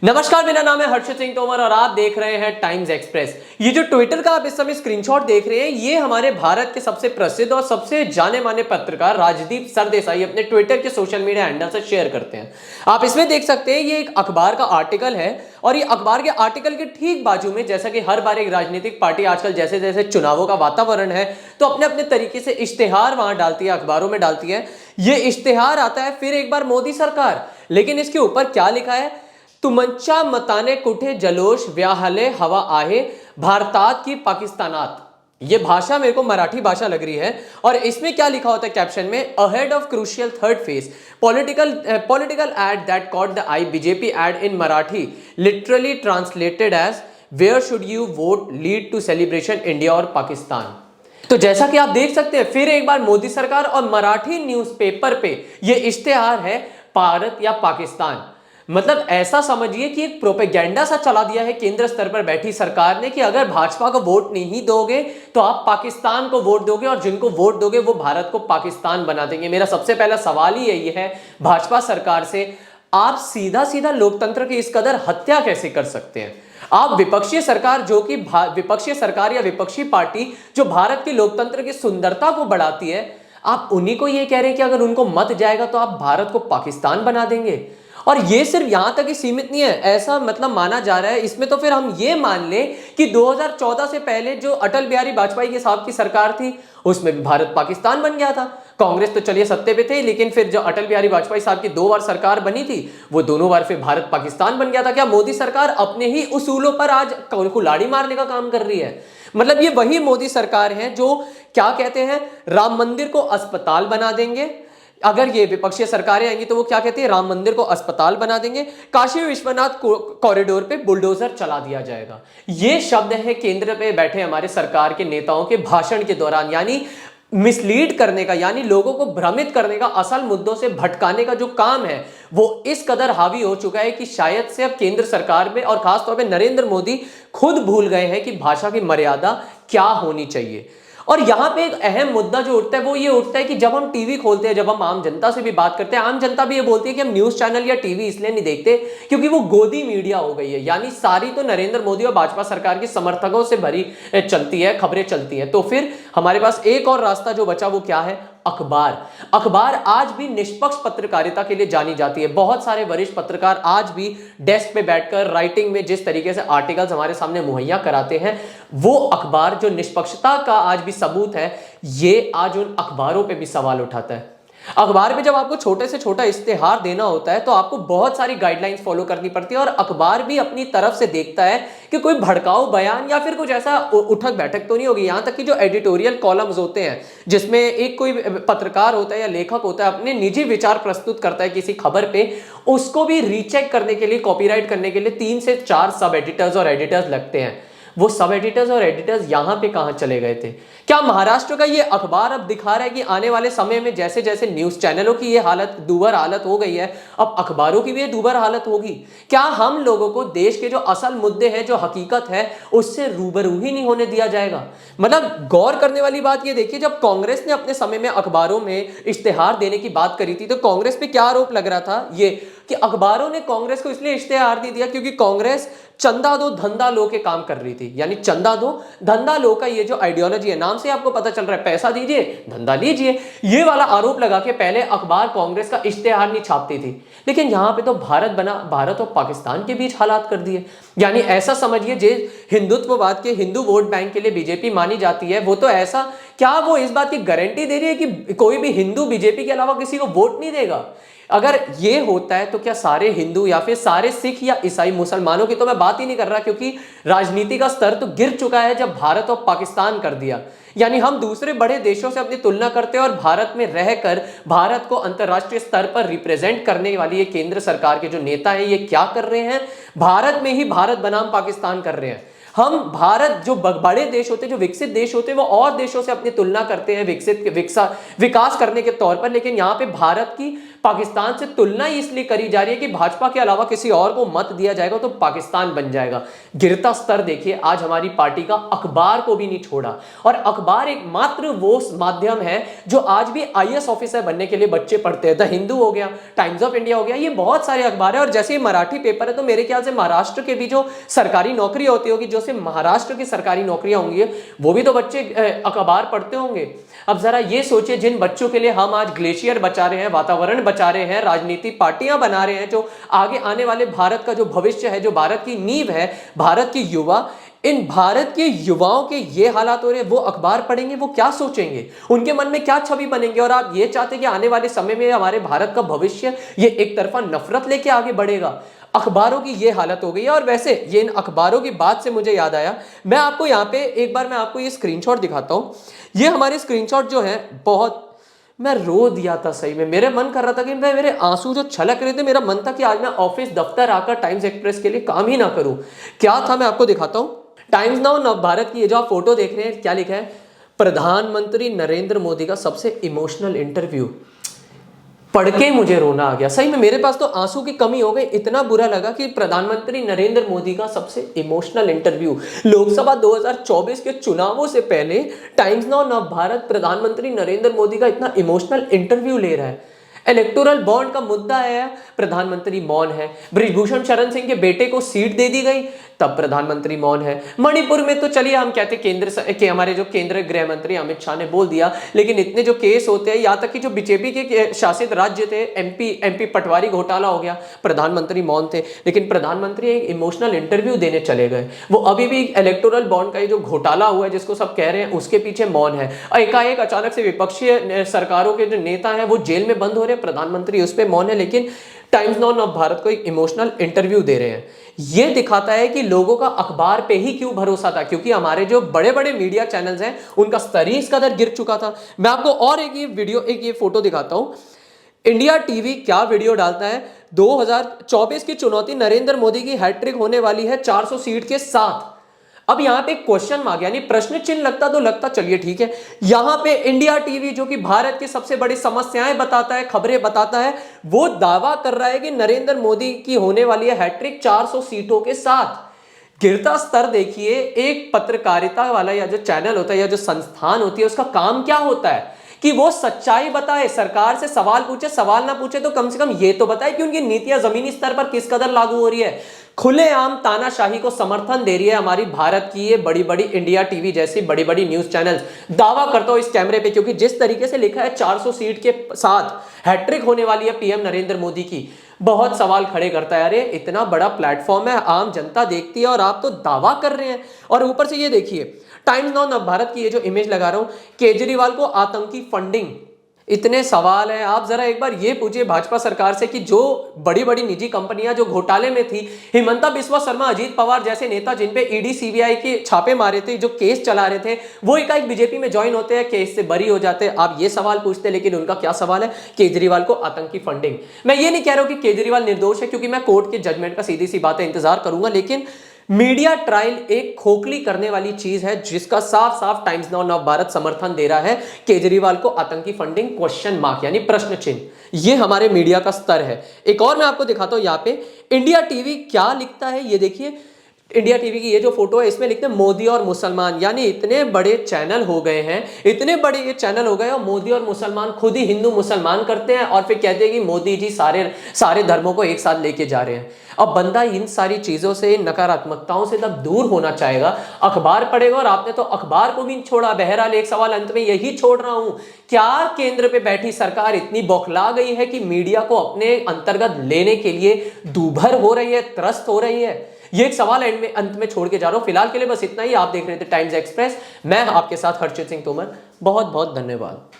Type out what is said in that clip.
नमस्कार, मेरा नाम है हर्षित सिंह तोमर और आप देख रहे हैं टाइम्स एक्सप्रेस। ये जो ट्विटर का आप इस समय स्क्रीनशॉट देख रहे हैं, ये हमारे भारत के सबसे प्रसिद्ध और सबसे जाने माने पत्रकार राजदीप सरदेसाई अपने ट्विटर के सोशल मीडिया हैंडल से शेयर करते हैं। आप इसमें देख सकते हैं, ये एक अखबार का आर्टिकल है और ये अखबार के आर्टिकल के ठीक बाजू में, जैसा कि हर बार एक राजनीतिक पार्टी आजकल जैसे जैसे चुनावों का वातावरण है तो अपने अपने तरीके से इश्तेहार वहां डालती है, अखबारों में डालती है। ये इश्तेहार आता है फिर एक बार मोदी सरकार, लेकिन इसके ऊपर क्या लिखा है? तुमच्या मताने कुठे जलोश व्याहले हवा आहे भारतात की पाकिस्तानात। ये भाषा मेरे को मराठी भाषा लग रही है और इसमें क्या लिखा होता है कैप्शन में? Ahead of crucial third phase political ad that caught the eye BJP ad in Marathi literally translated as where should you vote lead to celebration India और पाकिस्तान। तो जैसा कि आप देख सकते हैं, फिर एक बार मोदी सरकार और मराठी न्यूज़पेपर पे ये इश्तेहार है भारत या पाकिस्तान। मतलब ऐसा समझिए कि एक प्रोपेगेंडा सा चला दिया है केंद्र स्तर पर बैठी सरकार ने कि अगर भाजपा को वोट नहीं दोगे तो आप पाकिस्तान को वोट दोगे और जिनको वोट दोगे वो भारत को पाकिस्तान बना देंगे। मेरा सबसे पहला सवाल ही यही है भाजपा सरकार से, आप सीधा सीधा लोकतंत्र की इस कदर हत्या कैसे कर सकते हैं? आप विपक्षी सरकार, जो कि विपक्षी सरकार या विपक्षी पार्टी जो भारत की लोकतंत्र की सुंदरता को बढ़ाती है, आप उन्हीं को ये कह रहे हैं कि अगर उनको मत जाएगा तो आप भारत को पाकिस्तान बना देंगे। और ये सिर्फ यहां तक ही सीमित नहीं है, ऐसा मतलब माना जा रहा है इसमें तो फिर हम ये मान लें कि 2014 से पहले जो अटल बिहारी वाजपेयी के साहब की सरकार थी उसमें भी भारत पाकिस्तान बन गया था। कांग्रेस तो चलिए सत्ते पे थे, लेकिन फिर जो अटल बिहारी वाजपेयी साहब की 2 बार सरकार बनी थी वो दोनों बार फिर भारत पाकिस्तान बन गया था। क्या मोदी सरकार अपने ही उसूलों पर आज कुल्हाड़ी मारने का काम कर रही है? मतलब ये वही मोदी सरकार है जो क्या कहते हैं, राम मंदिर को अस्पताल बना देंगे। अगर ये विपक्षी सरकारें आएंगी तो वो क्या कहती है, राम मंदिर को अस्पताल बना देंगे, काशी विश्वनाथ कॉरिडोर पे बुलडोजर चला दिया जाएगा। ये शब्द है केंद्र पे बैठे हमारे सरकार के नेताओं के भाषण के दौरान, यानी मिसलीड करने का, यानी लोगों को भ्रमित करने का, असल मुद्दों से भटकाने का जो काम है वो इस कदर हावी हो चुका है कि शायद से अब केंद्र सरकार में और खासतौर पे नरेंद्र मोदी खुद भूल गए हैं कि भाषा की मर्यादा क्या होनी चाहिए। और यहां पे एक अहम मुद्दा जो उठता है वो ये उठता है कि जब हम टीवी खोलते हैं, जब हम आम जनता से भी बात करते हैं, आम जनता भी ये बोलती है कि हम न्यूज चैनल या टीवी इसलिए नहीं देखते क्योंकि वो गोदी मीडिया हो गई है, यानी सारी तो नरेंद्र मोदी और भाजपा सरकार के समर्थकों से भरी चलती है, खबरें चलती हैं। तो फिर हमारे पास एक और रास्ता जो बचा वो क्या है? अखबार। अखबार आज भी निष्पक्ष पत्रकारिता के लिए जानी जाती है। बहुत सारे वरिष्ठ पत्रकार आज भी डेस्क पे बैठकर राइटिंग में जिस तरीके से आर्टिकल्स हमारे सामने मुहैया कराते हैं, वो अखबार जो निष्पक्षता का आज भी सबूत है, ये आज उन अखबारों पे भी सवाल उठाता है। अखबार में जब आपको छोटे से छोटा इश्तेहार देना होता है तो आपको बहुत सारी गाइडलाइंस फॉलो करनी पड़ती है और अखबार भी अपनी तरफ से देखता है कि कोई भड़काऊ बयान या फिर कुछ ऐसा उठक बैठक तो नहीं होगी। यहां तक कि जो एडिटोरियल कॉलम्स होते हैं जिसमें एक कोई पत्रकार होता है या लेखक होता है अपने निजी विचार प्रस्तुत करता है किसी खबर पे, उसको भी रीचेक करने के लिए, कॉपीराइट करने के लिए 3 से 4 सब एडिटर्स और एडिटर्स लगते हैं। वो सब एडिटर्स और एडिटर्स यहां पे कहां चले गए थे? क्या महाराष्ट्र का ये अखबार अब दिखा रहा है कि आने वाले समय में जैसे जैसे न्यूज चैनलों की ये हालत दूभर हालत हो गई है, अब अखबारों की भी ये दूभर हालत होगी? क्या हम लोगों को देश के जो असल मुद्दे हैं, जो हकीकत है, उससे रूबरू ही नहीं होने दिया जाएगा? मतलब गौर करने वाली बात ये देखिए, जब कांग्रेस ने अपने समय में अखबारों में इश्तेहार देने की बात करी थी तो कांग्रेस पे क्या आरोप लग रहा था? ये कि अखबारों ने कांग्रेस को इसलिए इश्तेहार नहीं दिया क्योंकि कांग्रेस चंदा दो धंधा लो के काम कर रही थी। यानी चंदा दो धंधा लो का ये जो आइडियोलॉजी है, नाम से आपको पता चल रहा है, पैसा दीजिए धंधा लीजिए, ये वाला आरोप लगा के पहले अखबार कांग्रेस का इश्तेहार नहीं छापती थी। लेकिन यहां पे तो भारत और पाकिस्तान के बीच हालात कर दिए। यानी ऐसा समझिए, जो हिंदुत्ववाद के, हिंदू वोट बैंक के लिए बीजेपी मानी जाती है, वो तो ऐसा, क्या वो इस बात की गारंटी दे रही है कि कोई भी हिंदू बीजेपी के अलावा किसी को वोट नहीं देगा? अगर ये होता है तो क्या सारे हिंदू या फिर सारे सिख या ईसाई, मुसलमानों की तो मैं बात ही नहीं कर रहा क्योंकि राजनीति का स्तर तो गिर चुका है जब भारत और पाकिस्तान कर दिया। यानी हम दूसरे बड़े देशों से अपनी तुलना करते हैं और भारत में रहकर भारत को अंतर्राष्ट्रीय स्तर पर रिप्रेजेंट करने वाली ये केंद्र सरकार के जो नेता हैं, ये क्या कर रहे हैं? भारत में ही भारत बनाम पाकिस्तान कर रहे हैं। हम भारत, जो बड़े देश होते हैं, जो विकसित देश होते हैं, वो और देशों से अपनी तुलना करते हैं विकास करने के तौर पर, लेकिन यहाँ पे भारत की पाकिस्तान से तुलना इसलिए करी जा रही है कि भाजपा के अलावा किसी और को मत दिया जाएगा तो पाकिस्तान बन जाएगा। गिरता स्तर देखिए आज हमारी पार्टी का, अखबार को भी नहीं छोड़ा। और अखबार एक मात्र वो माध्यम है जो आज भी आईएएस ऑफिसर बनने के लिए बच्चे पढ़ते हैं। द हिंदू हो गया, टाइम्स ऑफ इंडिया हो गया, ये बहुत सारे अखबार है। और जैसे ये मराठी पेपर है तो मेरे ख्याल से महाराष्ट्र के भी जो सरकारी नौकरी होती होगी, जो से महाराष्ट्र की सरकारी नौकरियां होंगी, वो भी तो बच्चे अखबार पढ़ते होंगे। अब जरा ये सोचिए, जिन बच्चों के लिए हम आज ग्लेशियर बचा रहे हैं, वातावरण बचा रहे हैं, राजनीति पार्टियां बना रहे हैं, जो आगे आने वाले भारत का जो भविष्य है, जो भारत की नींव है, भारत की युवा, इन भारत के युवाओं के ये हालात हो रहे हैं, वो अखबार पढ़ेंगे, वो क्या सोचेंगे, उनके मन में क्या छवि बनेंगे। और आप ये चाहते हैं कि आने वाले समय में हमारे भारत का भविष्य ये एक तरफा नफरत लेके आगे बढ़ेगा। अखबारों की ये हालत हो गई है। और वैसे ये इन अखबारों की बात से मुझे याद आया, मैं आपको यहाँ पे एक बार मैं आपको ये स्क्रीनशॉट दिखाता हूँ। ये हमारे स्क्रीनशॉट जो है बहुत, मैं रो दिया था सही में, मेरे मन कर रहा था कि मैं, मेरे आंसू जो छलक रहे थे, मेरा मन था कि आज मैं ऑफिस दफ्तर आकर टाइम्स एक्सप्रेस के लिए काम ही ना करूं। क्या था मैं आपको दिखाता हूं। टाइम्स नाउ नव भारत की ये जो आप फोटो देख रहे हैं, क्या लिखा है, प्रधानमंत्री नरेंद्र मोदी का सबसे इमोशनल इंटरव्यू। पढ़ के मुझे रोना आ गया सही में, मेरे पास तो आंसू की कमी हो गई, इतना बुरा लगा कि प्रधानमंत्री नरेंद्र मोदी का सबसे इमोशनल इंटरव्यू लोकसभा 2024 के चुनावों से पहले टाइम्स नाउ नव भारत प्रधानमंत्री नरेंद्र मोदी का इतना इमोशनल इंटरव्यू ले रहा है। इलेक्टोरल बॉन्ड का मुद्दा है, प्रधानमंत्री मौन है। बृजभूषण शरण सिंह के बेटे को सीट दे दी गई, तब प्रधानमंत्री मौन है। मणिपुर में तो चलिए हम कहते केंद्र के हमारे जो केंद्रीय गृह मंत्री अमित शाह ने बोल दिया, लेकिन इतने जो केस होते हैं, यहाँ तक कि जो बीजेपी के शासित राज्य थे, एमपी पटवारी घोटाला हो गया, प्रधानमंत्री मौन थे। लेकिन प्रधानमंत्री एक इमोशनल इंटरव्यू देने चले गए। वो अभी भी इलेक्टोरल बॉन्ड का ये जो घोटाला हुआ है, जिसको सब कह रहे हैं, उसके पीछे मौन है। एकाएक अचानक से विपक्षी सरकारों के जो नेता हैं वो जेल में बंद हो रहे हैं, प्रधानमंत्री उस पर मौन है, लेकिन टाइम्स नाउ नव भारत को एक इमोशनल इंटरव्यू दे रहे हैं। यह दिखाता है कि लोगों का अखबार पे ही क्यों भरोसा था, क्योंकि हमारे जो बड़े बड़े मीडिया चैनल्स हैं उनका स्तर ही इस कदर गिर चुका था। मैं आपको और एक ये वीडियो, एक ये फोटो दिखाता हूं। इंडिया टीवी क्या वीडियो डालता है, 2024 की चुनौती, नरेंद्र मोदी की हैट्रिक होने वाली है 400 सीट के साथ। अब यहां पे क्वेश्चन मार्क यानी प्रश्न चिन्ह लगता तो लगता, चलिए ठीक है। यहां पे इंडिया टीवी जो कि भारत की सबसे बड़ी समस्याएं बताता है, खबरें बताता है, वो दावा कर रहा है कि नरेंद्र मोदी की होने वाली है हैट्रिक 400 सीटों के साथ। गिरता स्तर देखिए। एक पत्रकारिता वाला या जो चैनल होता है या जो संस्थान होती है, उसका काम क्या होता है कि वो सच्चाई बताए, सरकार से सवाल पूछे, सवाल ना पूछे तो कम से कम ये तो बताए कि उनकी नीतियां जमीनी स्तर पर किस कदर लागू हो रही है। खुलेआम तानाशाही को समर्थन दे रही है हमारी भारत की ये बड़ी बड़ी इंडिया टीवी जैसी बड़ी बड़ी न्यूज चैनल्स। दावा करता हूं इस कैमरे पे, क्योंकि जिस तरीके से लिखा है 400 सीट के साथ हैट्रिक होने वाली है पीएम नरेंद्र मोदी की, बहुत सवाल खड़े करता है। अरे इतना बड़ा प्लेटफॉर्म है, आम जनता देखती है और आप तो दावा कर रहे हैं। और ऊपर से ये देखिए, टाइम्स नाउ नव भारत की ये जो इमेज लगा रहा हूं, केजरीवाल को आतंकी फंडिंग, इतने सवाल हैं। आप जरा एक बार ये पूछिए भाजपा सरकार से कि जो बड़ी बड़ी निजी कंपनियां जो घोटाले में थी, हिमंता बिस्वा शर्मा, अजीत पवार जैसे नेता जिन पे ईडी सीबीआई के छापे मारे थे, जो केस चला रहे थे, वो एकाएक बीजेपी में ज्वाइन होते हैं, केस से बरी हो जाते हैं। आप ये सवाल पूछते हैं, लेकिन उनका क्या सवाल है, केजरीवाल को आतंकी फंडिंग। मैं ये नहीं कह रहा हूं कि केजरीवाल निर्दोष है, क्योंकि मैं कोर्ट के जजमेंट का सीधी सी बात है इंतजार करूंगा, लेकिन मीडिया ट्रायल एक खोखली करने वाली चीज है, जिसका साफ साफ टाइम्स नाउ नव भारत समर्थन दे रहा है। केजरीवाल को आतंकी फंडिंग, क्वेश्चन मार्क यानी प्रश्न चिन्ह। ये हमारे मीडिया का स्तर है। एक और मैं आपको दिखाता हूं, यहां पे इंडिया टीवी क्या लिखता है, ये देखिए। इंडिया टीवी की ये जो फोटो है, इसमें लिखते हैं मोदी और मुसलमान, यानी इतने बड़े चैनल हो गए हैं, इतने बड़े ये चैनल हो गए और मोदी और मुसलमान खुद ही हिंदू मुसलमान करते हैं और फिर कहते हैं कि मोदी जी सारे धर्मों को एक साथ लेके जा रहे हैं। अब बंदा इन सारी चीजों से, नकारात्मकताओं से तब दूर होना चाहेगा, अखबार पढ़ेगा। और आपने तो अखबार को भी नहीं छोड़ा। बहरहाल एक सवाल अंत में यही छोड़ रहा हूं, क्या केंद्र पे बैठी सरकार इतनी बौखला गई है कि मीडिया को अपने अंतर्गत लेने के लिए दूभर हो रही है, त्रस्त हो रही है? ये एक सवाल अंत में छोड़ के जा रहा हूं। फिलहाल के लिए बस इतना ही। आप देख रहे थे टाइम्स एक्सप्रेस, मैं आपके साथ हर्षित सिंह तोमर। बहुत बहुत धन्यवाद।